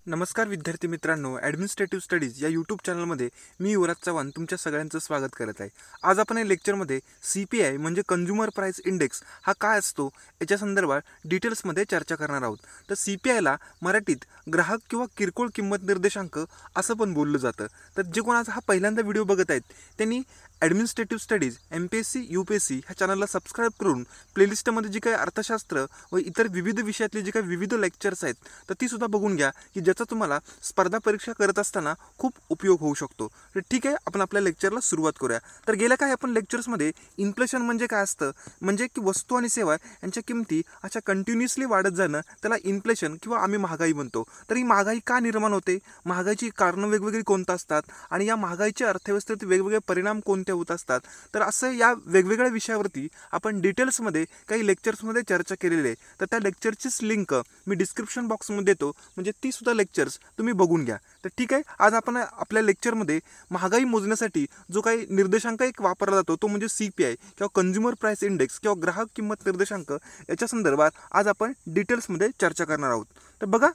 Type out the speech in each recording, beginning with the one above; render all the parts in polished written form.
नमस्कार विद्यार्थी मित्रांनो, ॲडमिनिस्ट्रेटिव्ह स्टडीज या यूट्यूब चॅनलमध्ये मी युवराज चव्हाण तुमच्या सगळ्यांचं स्वागत करत आहे. आज आपण या लेक्चरमध्ये CPI म्हणजे कन्झ्युमर प्राईस इंडेक्स हा काय असतो याच्या संदर्भात डिटेल्समध्ये चर्चा करणार आहोत. तर CPIला मराठीत ग्राहक किंवा किरकोळ किंमत निर्देशांक असं पण बोललं जातं. तर जे कोण आज हा पहिल्यांदा व्हिडिओ बघत आहेत त्यांनी ॲडमिनिस्ट्रेटिव्ह स्टडीज MPSC UPSC ह्या चॅनलला सबस्क्राईब करून प्लेलिस्टमध्ये जी काही अर्थशास्त्र व इतर विविध विषयातले जे काही विविध लेक्चर्स आहेत तर तीसुद्धा बघून घ्या की ज्याचा तुम्हाला स्पर्धा परीक्षा करत असताना खूप उपयोग होऊ शकतो. तर ठीक आहे, आपण आपल्या लेक्चरला सुरुवात करूया. तर गेल्या काही आपण लेक्चर्समध्ये इन्फ्लेशन म्हणजे काय असतं, म्हणजे की वस्तू आणि सेवा यांच्या किमती अशा कंटिन्युअसली वाढत जाणं त्याला इन्फ्लेशन किंवा आम्ही महागाई म्हणतो. तर ही महागाई का निर्माण होते, महागाईची कारणं वेगवेगळी कोणती असतात आणि या महागाईच्या अर्थव्यवस्थेत वेगवेगळे परिणाम कोणते होत असतात. तर असं या वेगवेगळ्या विषयावरती आपण डिटेल्समध्ये काही लेक्चर्समध्ये चर्चा केलेली आहे. तर त्या लेक्चरचीच लिंक मी डिस्क्रिप्शन बॉक्समध्ये देतो, म्हणजे ती सुद्धा लेक्चर्स तुम्ही बघून घ्या. तर ठीक आहे, आज आपण आपल्या लेक्चरमध्ये महागाई मोजण्यासाठी जो काही निर्देशांक एक वापरला जातो तो म्हणजे CPI किंवा कन्झ्युमर प्राईस इंडेक्स किंवा ग्राहक किंमत निर्देशांक याच्या संदर्भात आज आपण डिटेल्समध्ये चर्चा करणार आहोत. तर बघा,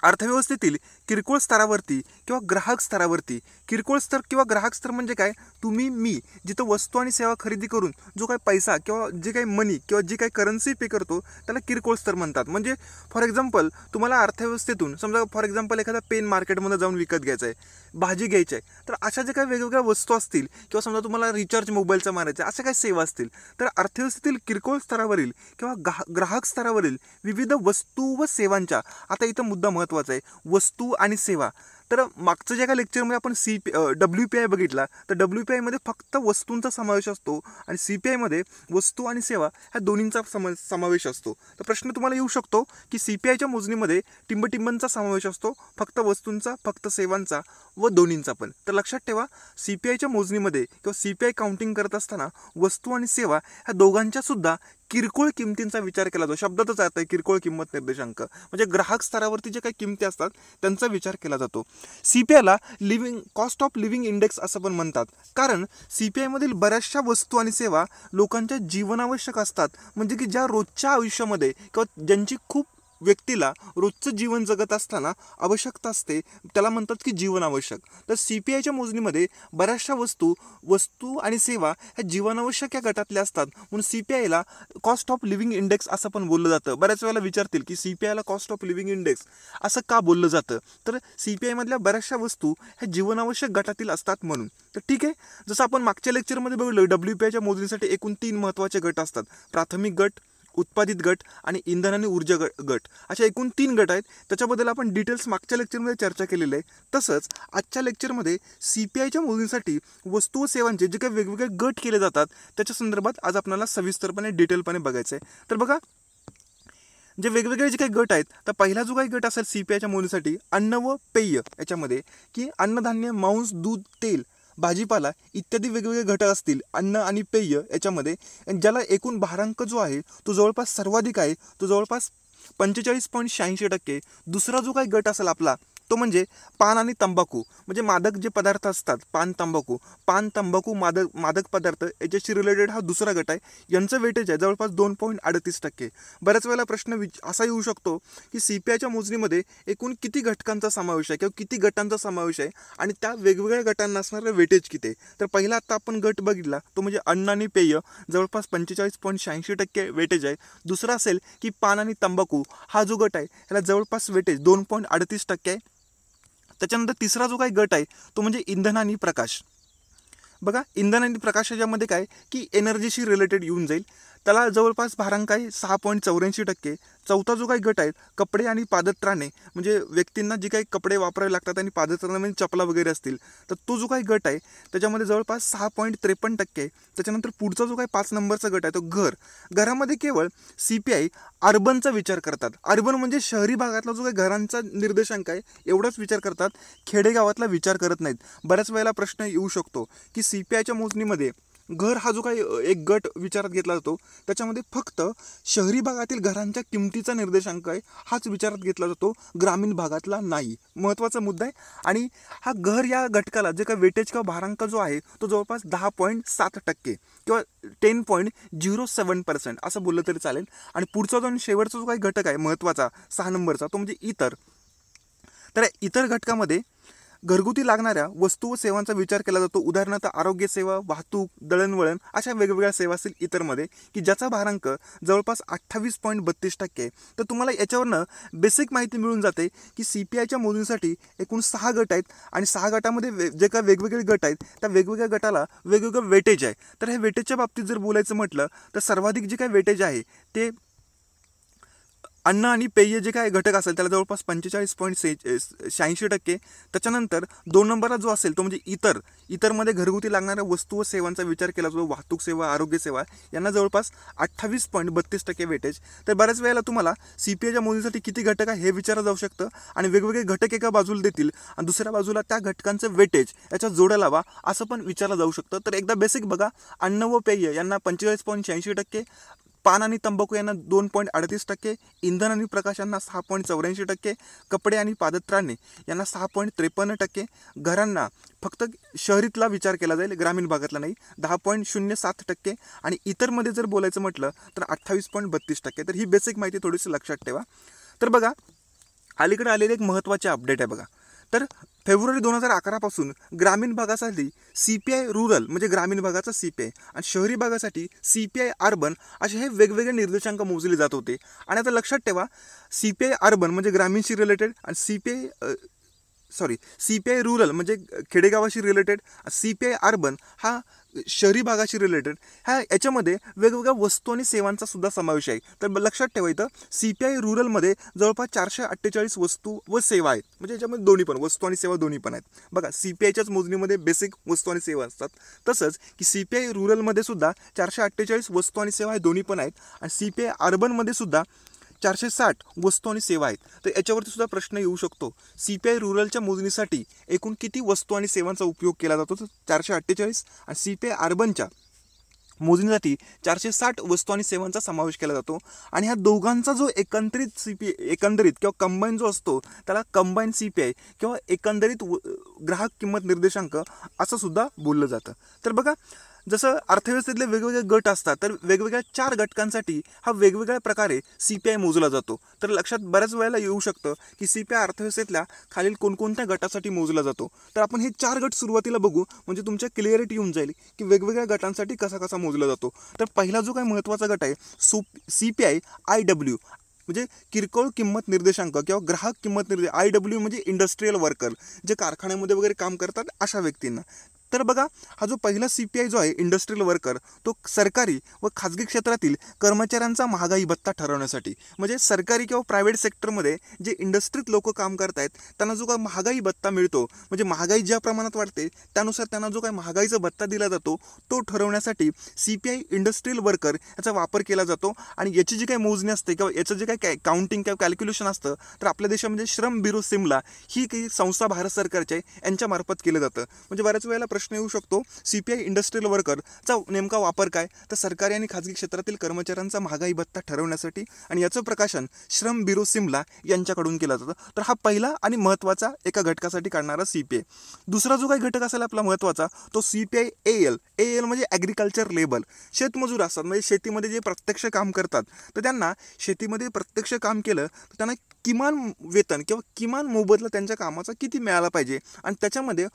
अर्थव्यवस्थेतील किरकोळ स्तरावरती किंवा ग्राहक स्तरावरती, किरकोळ स्तर किंवा ग्राहक स्तर म्हणजे काय, तुम्ही मी जिथं वस्तू आणि सेवा खरेदी करून जो काही पैसा किंवा जे काही मनी किंवा जी काही करन्सी पे करतो त्याला किरकोळ स्तर म्हणतात. म्हणजे फॉर एक्झाम्पल तुम्हाला अर्थव्यवस्थेतून समजा फॉर एक्झाम्पल एखादा पेन मार्केटमध्ये जाऊन विकत घ्यायचा आहे, भाजी घ्यायची आहे, तर अशा ज्या काही वेगवेगळ्या वस्तू असतील किंवा समजा तुम्हाला रिचार्ज मोबाईलचा मारायचा अशा काही सेवा असतील, तर अर्थव्यवस्थेतील किरकोळ स्तरावरील किंवा ग्राहक स्तरावरील विविध वस्तू व सेवांच्या, आता इथं मुद्दा महत्त्वाचा आहे, वस्तू आणि सेवा. तर मागचं ज्या काही लेक्चरमध्ये आपण WPI बघितला, तर WPIमध्ये फक्त वस्तूंचा समावेश असतो आणि CPIमध्ये वस्तू आणि सेवा ह्या दोन्हींचा समावेश असतो. तर प्रश्न तुम्हाला येऊ शकतो की CPIच्या मोजणीमध्ये टिंबटिंबांचा समावेश असतो, फक्त वस्तूंचा, फक्त सेवांचा व दोन्हींचा पण. तर लक्षात ठेवा, CPIच्या मोजणीमध्ये किंवा CPI काउंटिंग करत असताना वस्तू आणि सेवा ह्या दोघांच्या सुद्धा किरकोळ किमतींचा विचार केला जातो. शब्दातच अर्थ आहे किरकोळ किंमत निर्देशांक, म्हणजे ग्राहक स्तरावरती जे काही किमती असतात त्यांचा विचार केला जातो. CPIला कॉस्ट ऑफ लिव्हिंग इंडेक्स असं पण म्हणतात, कारण CPIमधील बऱ्याचशा वस्तू आणि सेवा लोकांच्या जीवनावश्यक असतात, म्हणजे की ज्या रोजच्या आयुष्यामध्ये किंवा ज्यांची खूप व्यक्तीला रोजचं जीवन जगत असताना आवश्यकता असते, त्याला म्हणतात की जीवनावश्यक. तर CPIच्या मोजणीमध्ये बऱ्याचशा वस्तू आणि सेवा ह्या जीवनावश्यक या गटातल्या असतात, म्हणून CPIला कॉस्ट ऑफ लिव्हिंग इंडेक्स असं पण बोललं जातं. बऱ्याच वेळेला विचारतील की CPIला कॉस्ट ऑफ लिव्हिंग इंडेक्स असं का बोललं जातं, तर CPIमधल्या बऱ्याचशा वस्तू ह्या जीवनावश्यक गटातील असतात म्हणून. तर ठीक आहे, जसं आपण मागच्या लेक्चरमध्ये बघितलं, WPIच्या मोजणीसाठी एकूण 3 महत्त्वाचे गट असतात: प्राथमिक गट, उत्पादित गट आणि इंधन आणि ऊर्जा गट, अशा एकूण 3 गट आहेत. त्याच्याबद्दल आपण डिटेल्स मागच्या लेक्चरमध्ये चर्चा केलेली आहे. तसंच आजच्या लेक्चरमध्ये CPIच्या मोजणीसाठी वस्तू व सेवांचे जे काही वेगवेगळे गट केले जातात त्याच्या संदर्भात आज आपल्याला सविस्तरपणे डिटेलपणे बघायचं आहे. तर बघा, जे वेगवेगळे जे काही गट आहेत, तर पहिला जो काही गट असेल CPIच्या मोजणीसाठी अन्न व पेय याच्यामध्ये, की अन्नधान्य, मांस, दूध, तेल, भाजीपाला इत्यादी वेगवेगळे घटक असतील अन्न आणि पेय याच्यामध्ये, ज्याला एकूण भारांक जो आहे तो जवळपास सर्वाधिक आहे, तो जवळपास 45.86%. दुसरा जो काही गट असेल आपला तो म्हणजे पान आणि तंबाखू, म्हणजे मादक जे पदार्थ असतात, पान तंबाखू मादक पदार्थ याच्याशी रिलेटेड हा दुसरा गट आहे. यांचं वेटेज आहे जवळपास 2.38%. बऱ्याच वेळेला प्रश्न असा येऊ शकतो की CPIच्या मोजणीमध्ये एकूण किती घटकांचा समावेश आहे किंवा किती गटांचा समावेश आहे आणि त्या वेगवेगळ्या गटांना असणारं वेटेज किती आहे. तर पहिला आता आपण गट बघितला तो म्हणजे अन्न आणि पेय, जवळपास 45.86% वेटेज आहे. दुसरा असेल की पान आणि तंबाखू, हा जो गट आहे ह्याला जवळपास वेटेज 2.38% आहे. त्याच्यानंतर तिसरा जो काही गट आहे तो म्हणजे इंधन आणि प्रकाश. बघा, इंधन आणि प्रकाश याच्यामध्ये काय की एनर्जीशी रिलेटेड येऊन जाईल, त्याला जवळपास भारांक आहे 6.84%. चौथा जो काही गट आहे कपडे आणि पादत्राणे, म्हणजे व्यक्तींना जे काही कपडे वापरावे लागतात आणि पादत्राणे म्हणजे चपला वगैरे असतील, तर तो जो काही गट आहे त्याच्यामध्ये जवळपास 6.53% आहे. त्याच्यानंतर पुढचा जो काही 5 नंबरचा गट आहे तो घरामध्ये केवळ CPI अर्बनचा विचार करतात. अर्बन म्हणजे शहरी भागातला जो काही घरांचा निर्देशांक आहे एवढाच विचार करतात, खेडेगावातला विचार करत नाहीत. बऱ्याच वेळेला प्रश्न येऊ शकतो की CPIच्या मोजणीमध्ये घर हा जो काही एक गट विचारात घेतला जातो त्याच्यामध्ये फक्त शहरी भागातील घरांच्या किमतीचा निर्देशांक आहे हाच विचारात घेतला जातो, ग्रामीण भागातला नाही. महत्त्वाचा मुद्दा आहे. आणि हा घर या घटकाला जे काही वेटेज किंवा भारांक जो आहे तो जवळपास 10.7% किंवा 10.07% असं बोललं तरी चालेल. आणि पुढचा जो आणि शेवटचा जो काही घटक आहे महत्त्वाचा 6 नंबरचा तो म्हणजे इतर. तर इतर घटकामध्ये घरगुती लागणाऱ्या वस्तू व सेवांचा विचार केला जातो. उदाहरणार्थ आरोग्य सेवा, वाहतूक, दळणवळण अशा वेगवेगळ्या सेवा असतील इतरमध्ये, की ज्याचा भारांक जवळपास 28.32%. तर तुम्हाला याच्यावरनं बेसिक माहिती मिळून जाते की CPIच्या मोजणीसाठी एकूण 6 गट आहेत आणि 6 गटामध्ये जे काही वेगवेगळे गट आहेत त्या वेगवेगळ्या गटाला वेगवेगळं वेटेज आहे. तर हे वेटेजच्या बाबतीत जर बोलायचं म्हटलं तर सर्वाधिक जे काही वेटेज आहे ते अन्न आणि पेय जे काय घटक असेल त्याला जवळपास 45.86%. त्याच्यानंतर 2 नंबरला जो असेल तो म्हणजे इतरमध्ये घरगुती लागणाऱ्या वस्तू व सेवांचा विचार केला जातो. वाहतूक सेवा, आरोग्य सेवा यांना जवळपास 28.32% वेटेज. तर बऱ्याच वेळेला तुम्हाला CPIच्या मोजणीसाठी किती घटक आहे हे विचारलं जाऊ शकतं आणि वेगवेगळे घटक एका बाजूला देतील आणि दुसऱ्या बाजूला त्या घटकांचं वेटेज याच्या जोड्या लावा असं पण विचारलं जाऊ शकतं. तर एकदा बेसिक बघा, अन्न व पेय यांना 45.86%, पान आणि तंबाखू यांना 2.38%, इंधन आणि प्रकाश यांना 6.84%, कपडे आणि पादत्राणे यांना 6.53%, घरांना फक्त शहरीतला विचार केला जाईल, ग्रामीण भागातला नाही, 10.07% आणि इतरमध्ये जर बोलायचं म्हटलं तर 28.32%. तर ही बेसिक माहिती थोडीशी लक्षात ठेवा. तर बघा, अलीकडे आलेली एक महत्त्वाची अपडेट आहे बघा. तर फेब्रुवारी 2011 पासून ग्रामीण भागासाठी CPI रुरल म्हणजे ग्रामीण भागाचा CPI आणि शहरी भागासाठी CPI अर्बन असे हे वेगवेगळे निर्देशांक मोजले जात होते. आणि आता लक्षात ठेवा, CPI अर्बन म्हणजे ग्रामीणशी रिलेटेड आणि CPI रुरल म्हणजे खेडेगावाशी रिलेटेड, CPI अर्बन हा शहरी भागाशी रिलेटेड, याच्यामध्ये वेगवेगळ्या वस्तू आणि सेवांचा सुद्धा समावेश आहे. तर लक्षात ठेवा, इथं CPI रुरलमध्ये जवळपास 448 वस्तू व सेवा आहेत. म्हणजे याच्यामध्ये दोन्ही पण वस्तू आणि सेवा दोन्ही पण आहेत. बघा, CPIच्याच मोजणीमध्ये बेसिक वस्तू आणि सेवा असतात, तसंच की CPI रुरलमध्ये सुद्धा 448 वस्तू आणि सेवा हे दोन्ही पण आहेत आणि CPI अर्बनमध्ये सुद्धा 460 वस्तू आणि सेवा आहेत. तर याच्यावरती सुद्धा प्रश्न येऊ शकतो, CPI रुरलच्या मोजणीसाठी एकूण किती वस्तू आणि सेवांचा उपयोग केला जातो? तर 448 आणि CPI अर्बनच्या मोजणीसाठी 460 वस्तू आणि सेवांचा समावेश केला जातो. आणि ह्या दोघांचा जो एकंदरीत किंवा कंबाईन जो असतो त्याला कंबाईन CPI किंवा एकंदरीत ग्राहक किंमत निर्देशांक असं सुद्धा बोललं जातं. तर बघा, जसं अर्थव्यवस्थेतले वेगवेगळे गट असतात तर वेगवेगळ्या 4 घटकांसाठी हा वेगवेगळ्या प्रकारे CPI मोजला जातो. तर लक्षात बऱ्याच वेळेला येऊ शकतं की CPI अर्थव्यवस्थेतल्या खालील कोणकोणत्या गटासाठी मोजला जातो. तर आपण हे 4 गट सुरुवातीला बघू, म्हणजे तुमच्या क्लिअरिटी येऊन जाईल की वेगवेगळ्या गटांसाठी कसा कसा मोजला जातो. तर पहिला जो काही महत्त्वाचा गट आहे CPI IW म्हणजे किरकोळ किंमत निर्देशांक किंवा ग्राहक किंमत IW म्हणजे इंडस्ट्रियल वर्कर, जे कारखान्यामध्ये वगैरे काम करतात अशा व्यक्तींना. तर बघा, हा जो पहिला CPI जो आहे इंडस्ट्रियल वर्कर, तो सरकारी व खाजगी क्षेत्रातील कर्मचाऱ्यांचा महागाई भत्ता ठरवण्यासाठी, म्हणजे सरकारी किंवा प्रायव्हेट सेक्टरमध्ये जे इंडस्ट्रीत लोक काम करत आहेत त्यांना जो काही महागाई भत्ता मिळतो, म्हणजे महागाई ज्या प्रमाणात वाढते त्यानुसार त्यांना जो काही महागाईचा भत्ता दिला जातो तो ठरवण्यासाठी CPI इंडस्ट्रियल वर्कर याचा वापर केला जातो. आणि याची जी काही मोजणी असते किंवा याचं जे काही काउंटिंग किंवा कॅल्क्युलेशन असतं तर आपल्या देशामध्ये श्रम ब्युरो सिमला ही काही संस्था भारत सरकारच्या यांच्यामार्फत केलं जातं. म्हणजे बऱ्याच वेळेला प्रश्न येऊ शकतो, CPI इंडस्ट्रियल वर्करचा नेमका वापर काय? तर सरकारी आणि खाजगी क्षेत्रातील कर्मचाऱ्यांचा महागाई भत्ता ठरवण्यासाठी, आणि याचं प्रकाशन श्रम ब्युरो सिमला यांच्याकडून केलं जातं. तर हा पहिला आणि महत्त्वाचा एका घटकासाठी काढणारा CPI. दुसरा जो काही घटक असेल आपला महत्त्वाचा तो CPI AL म्हणजे ॲग्रिकल्चर लेबर, शेतमजूर असतात, म्हणजे शेतीमध्ये जे प्रत्यक्ष काम करतात तर त्यांना शेतीमध्ये प्रत्यक्ष काम केलं तर त्यांना किमान वेतन किंवा किमान मोबदला त्यांच्या कामाचा किती मिळाला पाहिजे, आणि त्याच्यामध्ये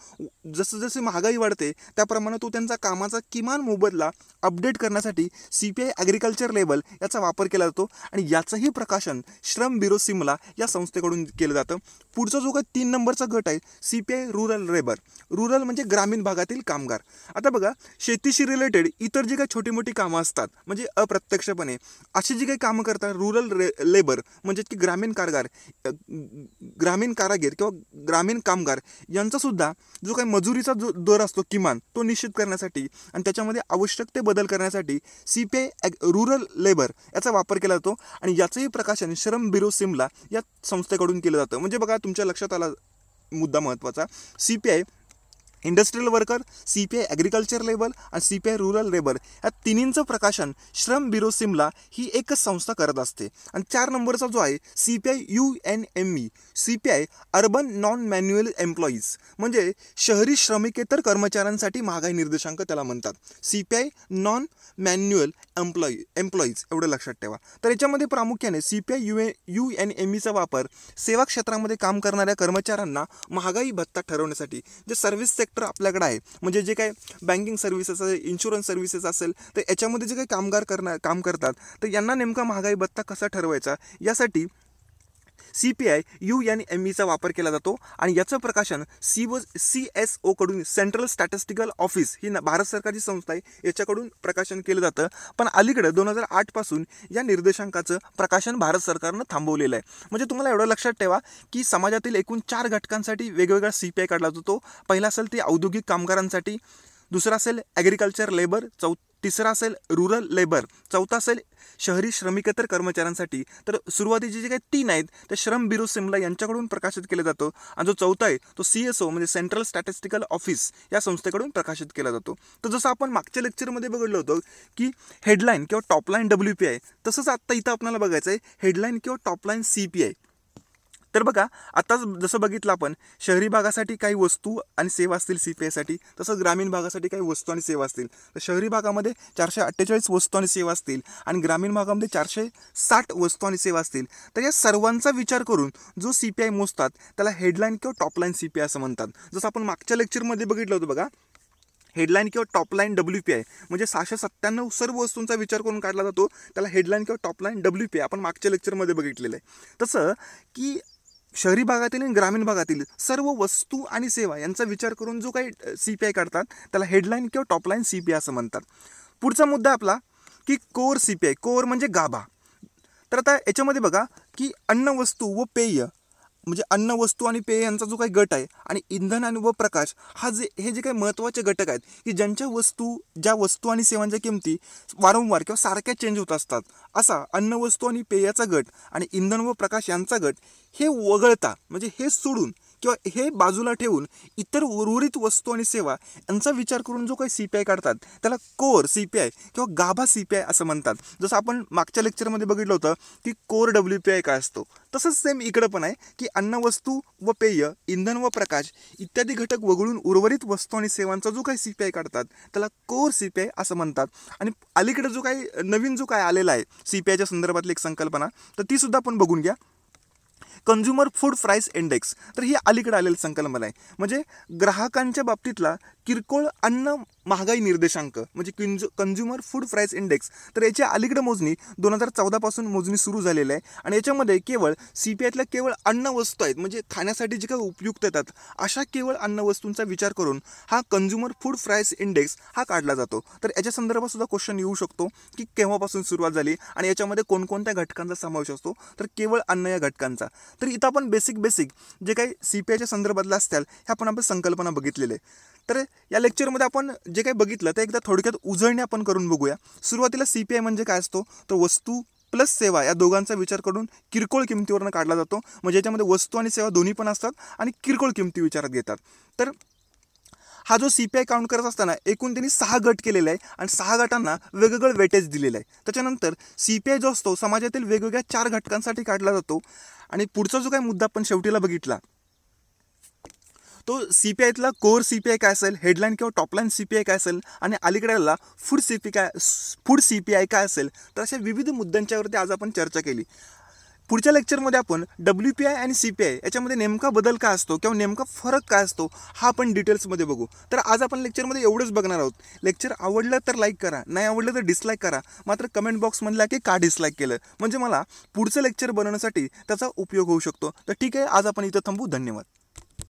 जसं जशी महागाई वाढते त्याप्रमाणे तो त्यांचा कामाचा किमान मोबदला अपडेट करण्यासाठी CPI ॲग्रिकल्चर लेबर याचा वापर केला जातो. आणि याचंही प्रकाशन श्रम ब्युरो सिमला या संस्थेकडून केलं जातं. पुढचा जो काही 3 नंबरचा गट आहे CPI रुरल लेबर, रुरल म्हणजे ग्रामीण भागातील कामगार. आता बघा, शेतीशी रिलेटेड इतर जी काही छोटी मोठी कामं असतात म्हणजे अप्रत्यक्षपणे अशी जी काही कामं करतात रुरल लेबर म्हणजे की ग्रामीण कारागीर किंवा ग्रामीण कामगार यांचासुद्धा जो काही मजुरीचा जो दर असतो किमान तो निश्चित करण्यासाठी आणि त्याच्यामध्ये आवश्यक ते बदल करण्यासाठी CPI रुरल लेबर याचा वापर केला जातो. आणि याचंही प्रकाशन श्रम ब्युरो सिमला या संस्थेकडून केलं जातं. म्हणजे बघा, तुमच्या लक्षात आला मुद्दा महत्त्वाचा, CPI industrial worker, CPI agriculture labour आणि CPI रूरल लेबर या तिन्हींचं प्रकाशन श्रम ब्युरो सिमला ही एकच संस्था करत असते. आणि 4 नंबरचा जो आहे CPI UNME, CPI urban non manual employees, म्हणजे शहरी श्रमिकेतर कर्मचाऱ्यांसाठी महागाई निर्देशांक त्याला म्हणतात. CPI नॉन मॅन्युअल एम्प्लॉईज एवढं लक्षात ठेवा. तर याच्यामध्ये प्रामुख्याने CPI UNMEचा वापर सेवा क्षेत्रामध्ये काम करणाऱ्या कर्मचाऱ्यांना महागाई भत्ता ठरवण्यासाठी, जे सर्व्हिस सेक्टर आपल्याकडे आहे, म्हणजे जे काही बँकिंग सर्व्हिसेस असेल, इन्शुरन्स सर्व्हिसेस असेल, तर याच्यामध्ये जे काही कामगार काम करतात, तर यांना नेमका महागाई भत्ता कसा ठरवायचा यासाठी CPI UNMEचा वापर केला जातो. आणि याचं प्रकाशन CSO कडून, सेंट्रल स्टॅटिस्टिकल ऑफिस ही भारत सरकारची संस्था आहे, याच्याकडून प्रकाशन केलं जातं. पण अलीकडे 2008 पासून या निर्देशांकाचं प्रकाशन भारत सरकारनं थांबवलेलं आहे. म्हणजे तुम्हाला एवढं लक्षात ठेवा की समाजातील एकूण 4 घटकांसाठी वेगवेगळा CPI काढला जातो. पहिला असेल ते औद्योगिक कामगारांसाठी, दुसरा असेल ॲग्रिकल्चर लेबर, तिसरा असेल रूरल लेबर, चौथा असेल शहरी श्रमिकेतर कर्मचाऱ्यांसाठी. तर सुरुवातीचे जे काही 3 आहेत ते श्रम ब्युरो सिमला यांच्याकडून प्रकाशित केलं जातो. आणि जो चौथा आहे तो CSO म्हणजे सेंट्रल स्टॅटिस्टिकल ऑफिस या संस्थेकडून प्रकाशित केला जातो. तर जसं आपण मागच्या लेक्चरमध्ये बघितलं होतं की हेडलाईन किंवा टॉपलाईन WPI, तसंच आत्ता इथं आपल्याला बघायचं आहे हेडलाईन किंवा टॉपलाईन CPI. तर बघा, आता जसं बघितलं आपण, शहरी भागासाठी काही वस्तू आणि सेवा असतील CPIसाठी, तसंच ग्रामीण भागासाठी काही वस्तू आणि सेवा असतील. तर शहरी भागामध्ये 448 वस्तू आणि सेवा असतील आणि ग्रामीण भागामध्ये 460 वस्तू आणि सेवा असतील. तर या सर्वांचा विचार करून जो CPI मोजतात त्याला हेडलाईन किंवा टॉपलाईन CPI असं म्हणतात. जसं आपण मागच्या लेक्चरमध्ये बघितलं होतं बघा, हेडलाईन किंवा टॉपलाईन WPI म्हणजे 697 सर्व वस्तूंचा विचार करून काढला जातो, त्याला हेडलाईन किंवा टॉपलाईन WPI आपण मागच्या लेक्चरमध्ये बघितलेलं आहे. तसं की शहरी भागातील आणि ग्रामीण भागातील सर्व वस्तू आणि सेवा यांचा विचार करून जो काही CPI काढतात त्याला हेडलाईन किंवा टॉपलाईन CPI असं म्हणतात. पुढचा मुद्दा आपला की कोर CPI, कोर म्हणजे गाभा. तर आता याच्यामध्ये बघा की अन्न, वस्तू व पेय, म्हणजे अन्न, वस्तू आणि पेय यांचा जो काही गट आहे, आणि इंधन आणि व प्रकाश हे जे काही महत्त्वाचे घटक आहेत की ज्या वस्तू आणि सेवांच्या किमती वारंवार किंवा सारख्या चेंज होत असतात, असा अन्न, वस्तू आणि पेयाचा गट आणि इंधन व प्रकाश यांचा गट हे वगळता, म्हणजे हे सोडून किंवा हे बाजूला ठेवून इतर उर्वरित वस्तू आणि सेवा यांचा विचार करून जो काही CPI काढतात त्याला कोर CPI किंवा गाभा CPI असं म्हणतात. जसं आपण मागच्या लेक्चरमध्ये बघितलं होतं की कोर WPI काय असतो, तसंच सेम इकडं पण आहे की अन्न, वस्तू व पेय, इंधन व प्रकाश इत्यादी घटक वगळून उर्वरित वस्तू आणि सेवांचा जो काही CPI काढतात त्याला कोर CPI असं म्हणतात. आणि अलीकडे जो काही नवीन जो काय आलेला आहे CPIच्या संदर्भातली एक संकल्पना, तर ती सुद्धा आपण बघून घ्या. Consumer food price index. तर ही अलीकडे आलेली संकल्पना आहे, म्हणजे ग्राहकांच्या बाबतीतला किरकोळ अन्न महागाई निर्देशांक म्हणजे कंझ्युमर फूड प्राईस इंडेक्स. तर याची अलीकडे मोजणी 2014 पासून मोजणी सुरू झालेली आहे. आणि याच्यामध्ये केवळ CPIतल्या केवळ अन्न वस्तू आहेत, म्हणजे खाण्यासाठी जे काही उपयुक्त येतात अशा केवळ अन्न वस्तूंचा विचार करून हा कंझ्युमर फूड प्राईस इंडेक्स हा काढला जातो. तर याच्या संदर्भात सुद्धा क्वेश्चन येऊ शकतो की केव्हापासून सुरुवात झाली आणि याच्यामध्ये कोणकोणत्या घटकांचा समावेश असतो, तर केवळ अन्न या घटकांचा. तर इथं आपण बेसिक जे काही CPIच्या संदर्भातल्या असतील ह्या आपण संकल्पना बघितलेल्या आहे. तर या लेक्चरमध्ये आपण जे काही बघितलं ते एकदा थोडक्यात उजळणी आपण करून बघूया. सुरुवातीला CPI म्हणजे काय असतो, तर वस्तू प्लस सेवा या दोघांचा विचार करून किरकोळ किमतीवरनं काढला जातो. म्हणजे याच्यामध्ये वस्तू आणि सेवा दोन्ही पण असतात आणि किरकोळ किमती विचारात घेतात. तर हा जो CPI काउंट करत असताना एकूण त्यांनी 6 गट केलेले आहे आणि 6 गटांना वेगवेगळं वेटेज दिलेलं आहे. त्याच्यानंतर CPI जो असतो समाजातील वेगवेगळ्या 4 घटकांसाठी काढला जातो. आणि पुढचा जो काही मुद्दा आपण शेवटीला बघितला तो CPIतला कोर CPI काय असेल, हेडलाईन किंवा टॉपलाईन CPI काय असेल आणि अलीकडेला फूड CPI काय असेल. तर अशा विविध मुद्द्यांच्यावरती आज आपण चर्चा केली. पुढच्या लेक्चरमध्ये आपण WPI आणि CPI याच्यामध्ये नेमका बदल काय असतो किंवा नेमका फरक काय असतो हा आपण डिटेल्समध्ये बघू. तर आज आपण लेक्चरमध्ये एवढंच बघणार आहोत. लेक्चर आवडलं तर लाईक करा, नाही आवडलं तर डिसलाईक करा. मात्र कमेंट बॉक्समधला की का डिसलाईक केलं, म्हणजे मला पुढचं लेक्चर बनवण्यासाठी त्याचा उपयोग होऊ शकतो. तर ठीक आहे, आज आपण इथं थांबू. धन्यवाद.